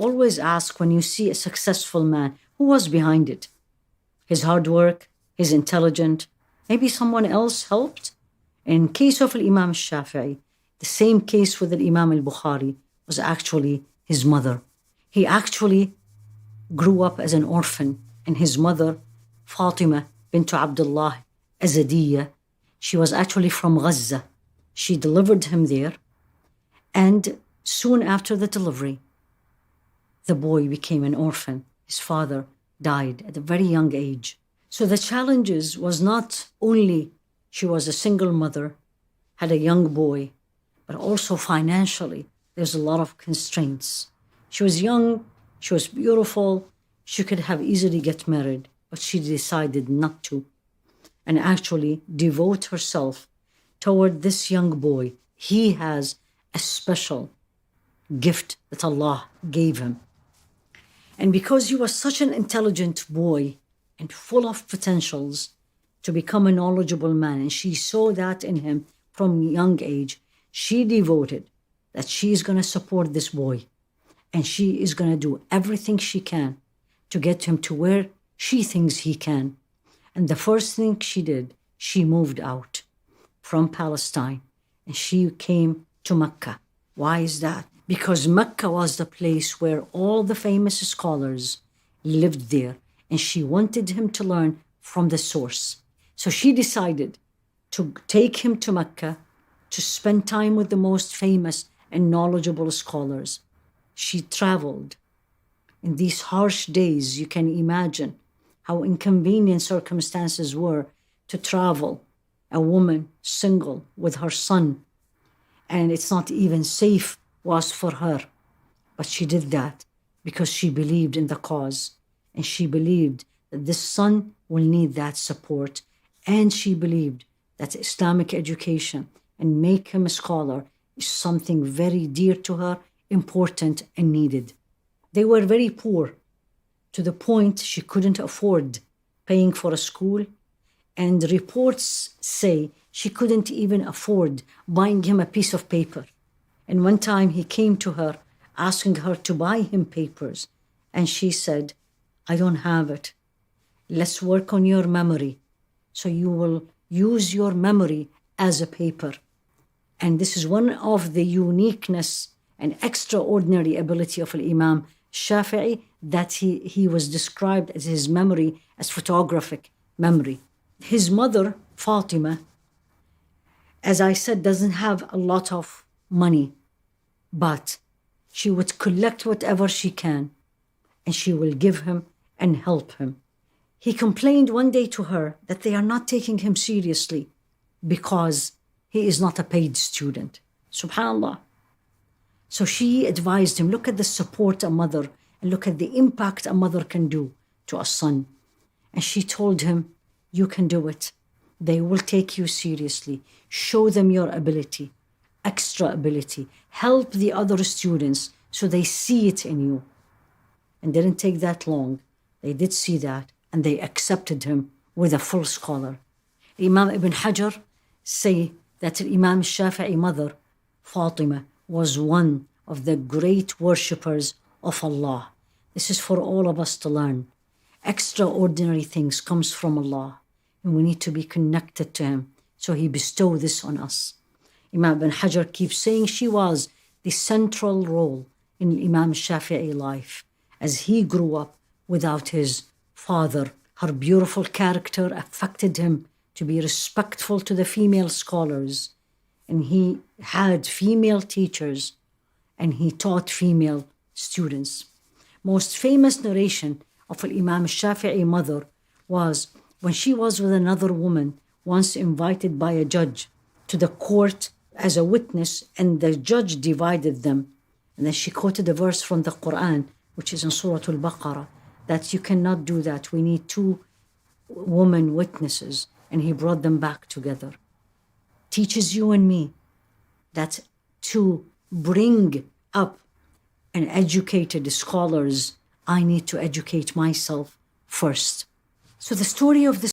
always ask when you see a successful man, who was behind it? His hard work, his intelligence, maybe someone else helped? In case of Imam Shafi'i, the same case with Imam al-Bukhari was actually his mother. He actually grew up as an orphan, and his mother, Fatimah, bint Abdullah Azadiya, she was actually from Gaza. She delivered him there, and soon after the delivery, the boy became an orphan. His father died at a very young age. So the challenges was not only she was a single mother, had a young boy, but also financially, there's a lot of constraints. She was young, she was beautiful, she could have easily get married, but she decided not to, and actually devote herself toward this young boy. He has a special gift that Allah gave him. And because he was such an intelligent boy and full of potentials to become a knowledgeable man, and she saw that in him from a young age, she devoted that she is going to support this boy, and she is going to do everything she can to get him to where she thinks he can. And the first thing she did, she moved out from Palestine and she came to Mecca. Why is that? Because Mecca was the place where all the famous scholars lived there, and she wanted him to learn from the source. So she decided to take him to Mecca to spend time with the most famous and knowledgeable scholars. She traveled. In these harsh days, you can imagine how inconvenient circumstances were to travel, a woman single with her son, and it's not even safe was for her. But she did that because she believed in the cause, and she believed that this son will need that support, and she believed that Islamic education and make him a scholar is something very dear to her, important and needed. They were very poor, to the point she couldn't afford paying for a school, and reports say she couldn't even afford buying him a piece of paper. And one time he came to her asking her to buy him papers, and she said, I don't have it. Let's work on your memory, so you will use your memory as a paper. And this is one of the uniqueness and extraordinary ability of Imam Shafi'i, that he was described as his memory as photographic memory. His mother, Fatimah, as I said, doesn't have a lot of money, but she would collect whatever she can, and she will give him and help him. He complained one day to her that they are not taking him seriously because he is not a paid student. Subhanallah. So she advised him, look at the support a mother, and look at the impact a mother can do to a son. And she told him, you can do it. They will take you seriously. Show them your ability, extra ability. Help the other students so they see it in you. And didn't take that long. They did see that, and they accepted him with a full scholar. Imam Ibn Hajar say that Imam Shafi'i mother, Fatimah, was one of the great worshippers of Allah. This is for all of us to learn. Extraordinary things comes from Allah, and we need to be connected to Him. So He bestowed this on us. Imam Ibn Hajar keeps saying she was the central role in Imam Shafi'i life as he grew up without his father. Her beautiful character affected him to be respectful to the female scholars, and he had female teachers, and he taught female students. Most famous narration of Imam Shafi'i mother was when she was with another woman, once invited by a judge to the court as a witness, and the judge divided them. And then she quoted a verse from the Quran, which is in Surah Al-Baqarah, that you cannot do that. We need 2 women witnesses. And he brought them back together. Teaches you and me that to bring up an educated scholars, I need to educate myself first. So the story of this